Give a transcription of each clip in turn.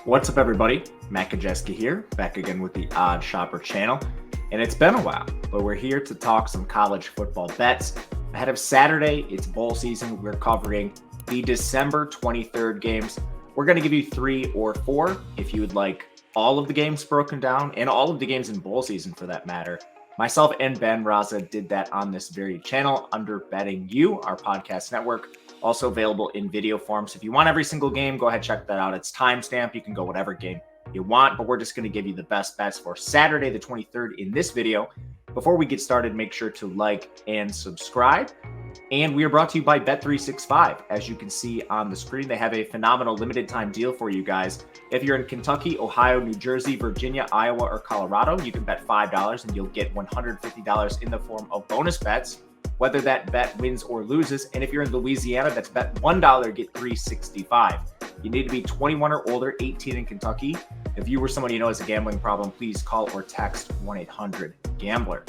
What's up, everybody? Matt Gajewski here, back again with the Odd Shopper channel. And it's been a while, but we're here to talk some college football bets. Ahead of Saturday, it's bowl season. We're covering the December 23rd games. We're going to give you 3 or 4 if you would like all of the games broken down, and all of the games in bowl season for that matter. Myself and Ben Raza did that on this very channel under Betting You, our podcast network. Also available in video form. So if you want every single game, go ahead, check that out. It's timestamped. You can go whatever game you want, but we're just going to give you the best bets for Saturday, the 23rd in this video. Before we get started, make sure to like and subscribe. And we are brought to you by Bet365. As you can see on the screen, they have a phenomenal limited time deal for you guys. If you're in Kentucky, Ohio, New Jersey, Virginia, Iowa, or Colorado, you can bet $5 and you'll get $150 in the form of bonus bets, whether that bet wins or loses. And if you're in Louisiana, that's bet $1, get $365. You need to be 21 or older, 18 in Kentucky. If you or someone you know has a gambling problem, please call or text 1-800-GAMBLER.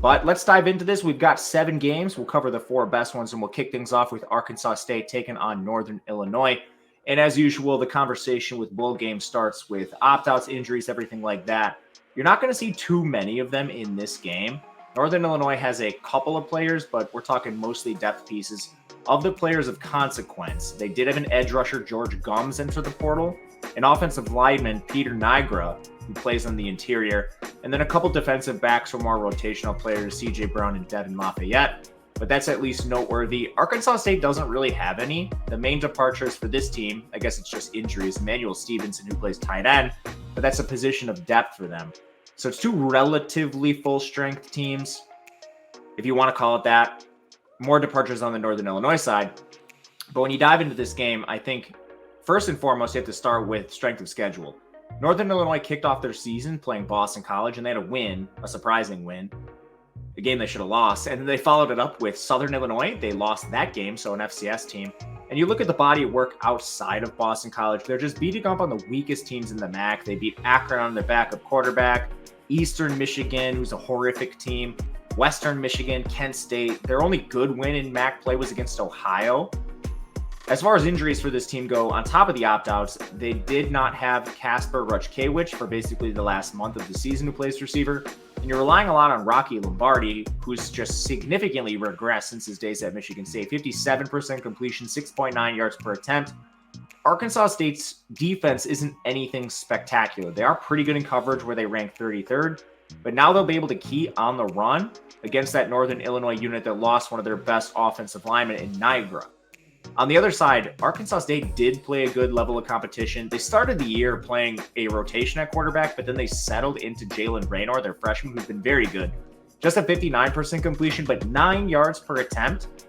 But let's dive into this. We've got 7 games. We'll cover the 4 best ones, and we'll kick things off with Arkansas State taking on Northern Illinois. And as usual, the conversation with bowl games starts with opt-outs, injuries, everything like that. You're not going to see too many of them in this game. Northern Illinois has a couple of players, but we're talking mostly depth pieces. Of the players of consequence, they did have an edge rusher, George Gums, enter the portal, an offensive lineman, Peter Nigra, who plays on the interior, and then a couple defensive backs for more rotational players, CJ Brown and Devin Lafayette. But that's at least noteworthy. Arkansas State doesn't really have any. The main departures for this team, I guess it's just injuries. Emmanuel Stevenson, who plays tight end, but that's a position of depth for them. So it's 2 relatively full-strength teams, if you want to call it that. More departures on the Northern Illinois side. But when you dive into this game, I think first and foremost, you have to start with strength of schedule. Northern Illinois kicked off their season playing Boston College, and they had a win, a surprising win, a game they should have lost. And then they followed it up with Southern Illinois. They lost that game, so an FCS team. And you look at the body of work outside of Boston College, they're just beating up on the weakest teams in the MAC. They beat Akron on their backup quarterback, Eastern Michigan, who's a horrific team, Western Michigan, Kent State. Their only good win in MAC play was against Ohio. As far as injuries for this team go, on top of the opt-outs, they did not have Kasper Ruchkiewicz for basically the last month of the season, who plays receiver. And you're relying a lot on Rocky Lombardi, who's just significantly regressed since his days at Michigan State. 57% completion, 6.9 yards per attempt. Arkansas State's defense isn't anything spectacular. They are pretty good in coverage, where they rank 33rd, but now they'll be able to key on the run against that Northern Illinois unit that lost one of their best offensive linemen in Nigra. On the other side, Arkansas State did play a good level of competition. They started the year playing a rotation at quarterback, but then they settled into Jalen Raynor, their freshman, who's been very good. Just a 59% completion, but 9 yards per attempt.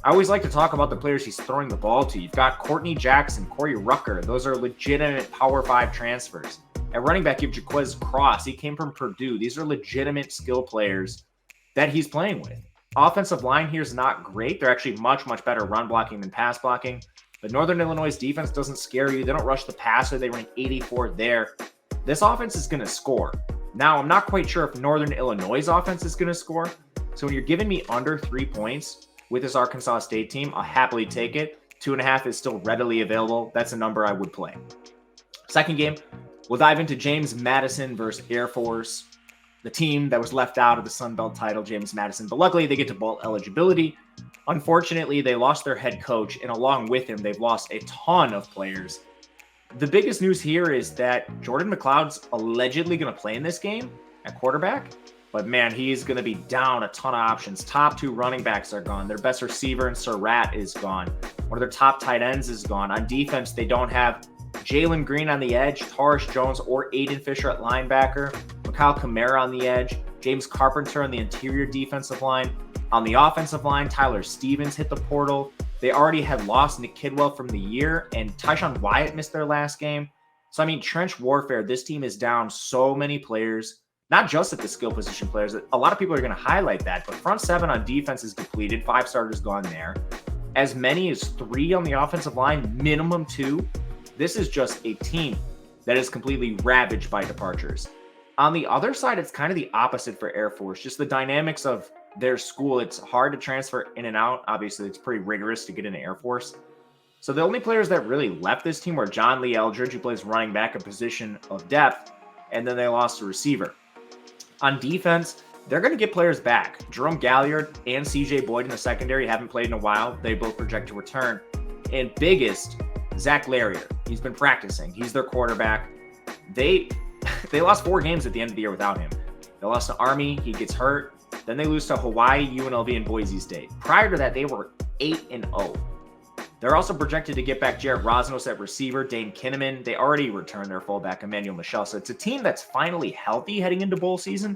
I always like to talk about the players he's throwing the ball to. You've got Courtney Jackson, Corey Rucker. Those are legitimate Power 5 transfers. At running back, you have Jaquez Cross. He came from Purdue. These are legitimate skill players that he's playing with. Offensive line here is not great. They're actually much, much better run blocking than pass blocking. But Northern Illinois' defense doesn't scare you. They don't rush the passer. They rank 84th there. This offense is going to score. Now, I'm not quite sure if Northern Illinois' offense is going to score. So when you're giving me under 3 points with this Arkansas State team, I'll happily take it. 2.5 is still readily available. That's a number I would play. Second game, we'll dive into James Madison versus Air Force, the team that was left out of the Sun Belt title, James Madison. But luckily, they get to bowl eligibility. Unfortunately, they lost their head coach, and along with him, they've lost a ton of players. The biggest news here is that Jordan McLeod's allegedly going to play in this game at quarterback. But man, he's going to be down a ton of options. Top 2 running backs are gone. Their best receiver in Surratt is gone. One of their top tight ends is gone. On defense, they don't have Jalen Green on the edge, Tarish Jones or Aiden Fisher at linebacker, Mikhail Kamara on the edge, James Carpenter on the interior defensive line. On the offensive line, Tyler Stevens hit the portal. They already had lost Nick Kidwell from the year, and Tyshawn Wyatt missed their last game. So, I mean, trench warfare, this team is down so many players. Not just at the skill position players. A lot of people are going to highlight that, but front 7 on defense is depleted. 5 starters gone there. As many as 3 on the offensive line, minimum 2. This is just a team that is completely ravaged by departures. On the other side, it's kind of the opposite for Air Force. Just the dynamics of their school. It's hard to transfer in and out. Obviously, it's pretty rigorous to get into Air Force. So the only players that really left this team were John Lee Eldridge, who plays running back, a position of depth, and then they lost a receiver. On defense, they're going to get players back. Jerome Galliard and CJ Boyd in the secondary haven't played in a while. They both project to return. And biggest, Zach Larrier. He's been practicing. He's their quarterback. They lost 4 games at the end of the year without him. They lost to Army. He gets hurt. Then they lose to Hawaii, UNLV, and Boise State. Prior to that, they were 8-0. They're also projected to get back Jared Rosnos at receiver, Dane Kinnaman. They already returned their fullback, Emmanuel Michel. So it's a team that's finally healthy heading into bowl season.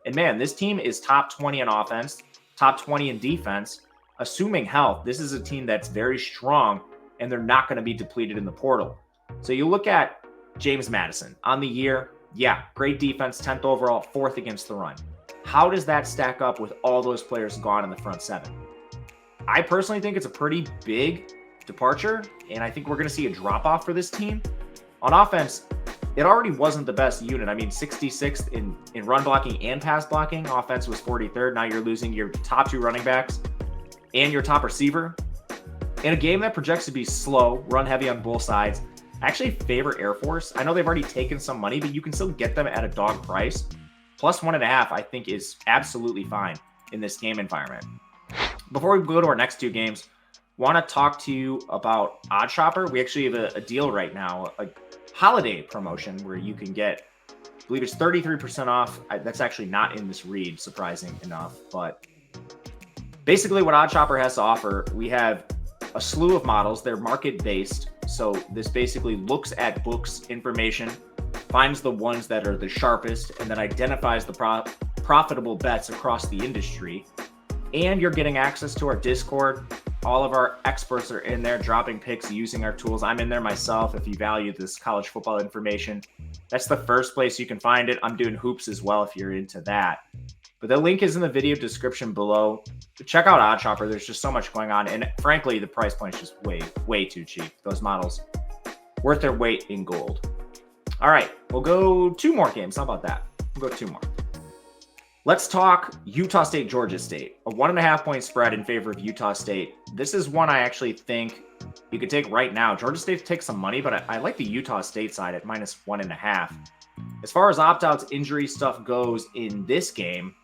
And man, this team is top 20 in offense, top 20 in defense. Assuming health, this is a team that's very strong, and they're not going to be depleted in the portal. So you look at James Madison on the year. Yeah, great defense, 10th overall, 4th against the run. How does that stack up with all those players gone in the front 7? I personally think it's a pretty big departure, and I think we're going to see a drop-off for this team. On offense, it already wasn't the best unit. I mean, 66th in run blocking and pass blocking. Offense was 43rd. Now you're losing your top 2 running backs and your top receiver. In a game that projects to be slow, run heavy on both sides, I actually favor Air Force. I know they've already taken some money, but you can still get them at a dog price. Plus 1.5, I think, is absolutely fine in this game environment. Before we go to our next 2 games, want to talk to you about Odd Shopper. We actually have a deal right now, a holiday promotion where you can get, I believe it's 33% off. That's actually not in this read, surprising enough. But basically what Odd Shopper has to offer, we have a slew of models. They're market-based. So this basically looks at books information, finds the ones that are the sharpest, and then identifies the profitable bets across the industry. And you're getting access to our Discord. All of our experts are in there dropping picks using our tools. I'm in there myself if you value this college football information. That's the first place you can find it. I'm doing hoops as well if you're into that. But the link is in the video description below. Check out Odd Shopper. There's just so much going on. And frankly, the price point is just way too cheap. Those models worth their weight in gold. All right, we'll go 2 more games. How about that? We'll go 2 more. Let's talk Utah State, Georgia State. A 1.5-point spread in favor of Utah State. This is one I actually think you could take right now. Georgia State takes some money, but I like the Utah State side at -1.5. As far as opt-outs, injury stuff goes in this game,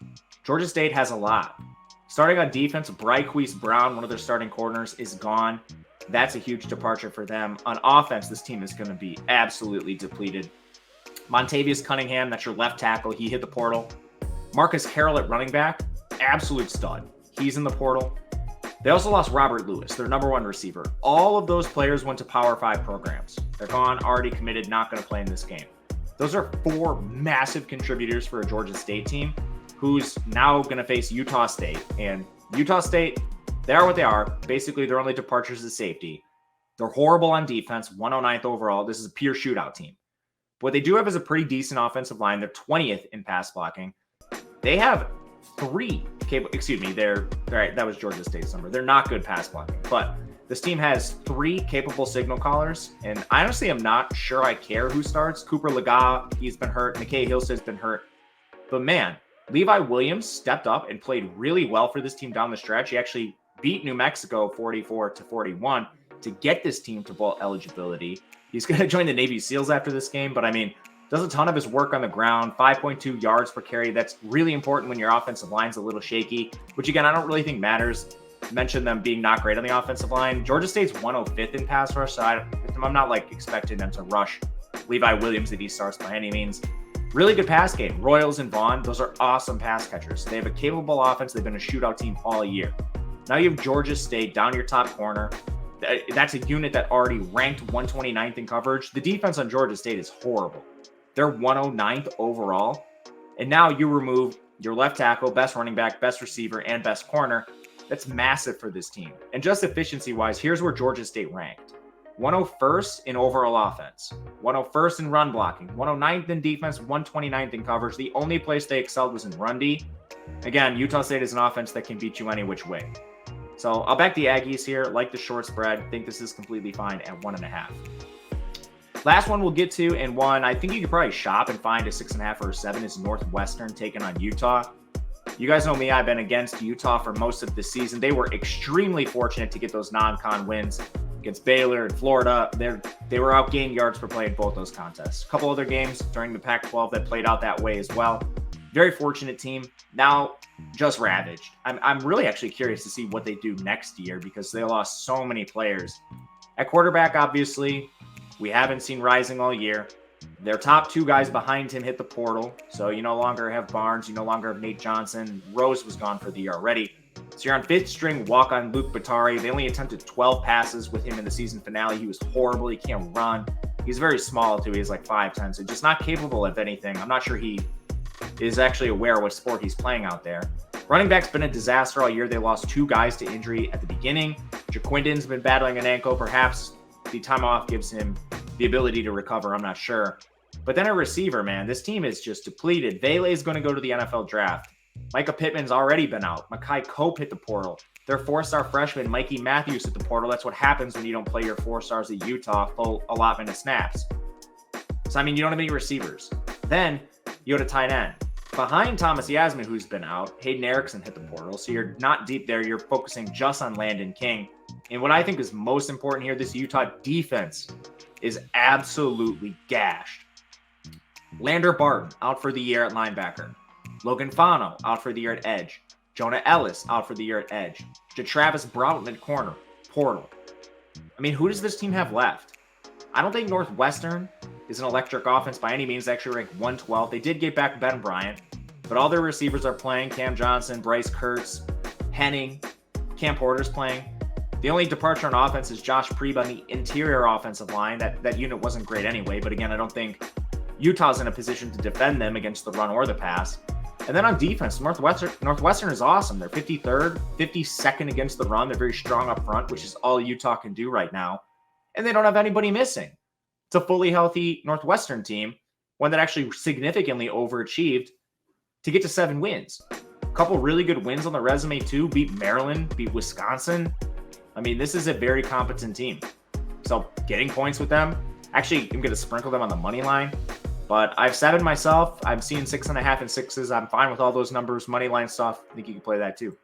Georgia State has a lot. Starting on defense, Bryquise Brown, one of their starting corners, is gone. That's a huge departure for them. On offense, this team is going to be absolutely depleted. Montavious Cunningham, that's your left tackle. He hit the portal. Marcus Carroll at running back, absolute stud. He's in the portal. They also lost Robert Lewis, their number 1 receiver. All of those players went to Power 5 programs. They're gone, already committed, not going to play in this game. Those are 4 massive contributors for a Georgia State team who's now going to face Utah State. And Utah State, they are what they are. Basically, their only departures is safety. They're horrible on defense, 109th overall. This is a pure shootout team. What they do have is a pretty decent offensive line. They're 20th in pass blocking. They have 3 that was Georgia State's number. They're not good pass blocking, but this team has 3 capable signal callers, and I honestly am not sure I care who starts. Cooper Lega, he's been hurt. McKay Hillstead's been hurt. But man, Levi Williams stepped up and played really well for this team down the stretch. He actually beat New Mexico 44-41 to get this team to bowl eligibility. He's going to join the Navy SEALs after this game, but I mean, does a ton of his work on the ground, 5.2 yards per carry. That's really important when your offensive line's a little shaky, which again, I don't really think matters. Mentioned them being not great on the offensive line. Georgia State's 105th in pass rush, so I'm not like expecting them to rush Levi Williams if he starts by any means. Really good pass game. Royals and Vaughn, those are awesome pass catchers. They have a capable offense. They've been a shootout team all year. Now you have Georgia State down your top corner. That's a unit that already ranked 129th in coverage. The defense on Georgia State is horrible. They're 109th overall. And now you remove your left tackle, best running back, best receiver, and best corner. That's massive for this team. And just efficiency-wise, here's where Georgia State ranked. 101st in overall offense, 101st in run blocking, 109th in defense, 129th in coverage. The only place they excelled was in run D. Again, Utah State is an offense that can beat you any which way. So I'll back the Aggies here, like the short spread. Think this is completely fine at 1.5. Last one we'll get to, and one I think you could probably shop and find a 6.5 or a 7 is Northwestern taking on Utah. You guys know me, I've been against Utah for most of the season. They were extremely fortunate to get those non-con wins. against Baylor and Florida. They were outgained yards per play in both those contests. A couple other games during the Pac-12 that played out that way as well. Very fortunate team. Now just ravaged. I'm really actually curious to see what they do next year because they lost so many players. At quarterback, obviously, we haven't seen Rising all year. Their top two guys behind him hit the portal. So you no longer have Barnes. You no longer have Nate Johnson. Rose was gone for the year already. So you're on fifth string walk-on Luke Batari. They only attempted 12 passes with him in the season finale. He was horrible. He can't run. He's very small, too. He's like 5'10", so just not capable of anything. I'm not sure he is actually aware what sport he's playing out there. Running back's been a disaster all year. They lost two guys to injury at the beginning. Jaquindon's been battling an ankle. Perhaps the time off gives him the ability to recover. I'm not sure. But then a receiver, man. This team is just depleted. Vele is going to go to the NFL draft. Micah Pittman's already been out. Makai Cope hit the portal. Their four-star freshman, Mikey Matthews, hit the portal. That's what happens when you don't play your four stars at Utah full allotment of snaps. So, I mean, you don't have any receivers. Then you go to tight end. Behind Thomas Yasmin, who's been out, Hayden Erickson hit the portal. So you're not deep there. You're focusing just on Landon King. And what I think is most important here, this Utah defense is absolutely gashed. Lander Barton out for the year at linebacker. Logan Fano out for the year at edge. Jonah Ellis out for the year at edge. Travis Broughton at corner. Portal. I mean, who does this team have left? I don't think Northwestern is an electric offense by any means. They actually ranked 112. They did get back Ben Bryant, but all their receivers are playing. Cam Johnson, Bryce Kurtz, Henning, Cam Porter's playing. The only departure on offense is Josh Priebe on the interior offensive line. That unit wasn't great anyway, but again, I don't think Utah's in a position to defend them against the run or the pass. And then on defense, Northwestern is awesome. They're 53rd, 52nd against the run. They're very strong up front, which is all Utah can do right now. And they don't have anybody missing. It's a fully healthy Northwestern team, one that actually significantly overachieved to get to 7 wins. A couple really good wins on the resume too. Beat Maryland, beat Wisconsin. I mean, this is a very competent team. So getting points with them, actually, I'm going to sprinkle them on the money line. But I've 7 myself. I'm seeing 6.5 and 6s. I'm fine with all those numbers. Money line stuff. I think you can play that too.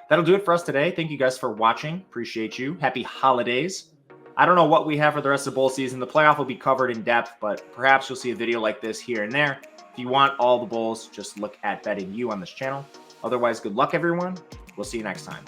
That'll do it for us today. Thank you guys for watching. Appreciate you. Happy holidays. I don't know what we have for the rest of bowl season. The playoff will be covered in depth, but perhaps you'll see a video like this here and there. If you want all the bowls, just look at Betting U on this channel. Otherwise, good luck, everyone. We'll see you next time.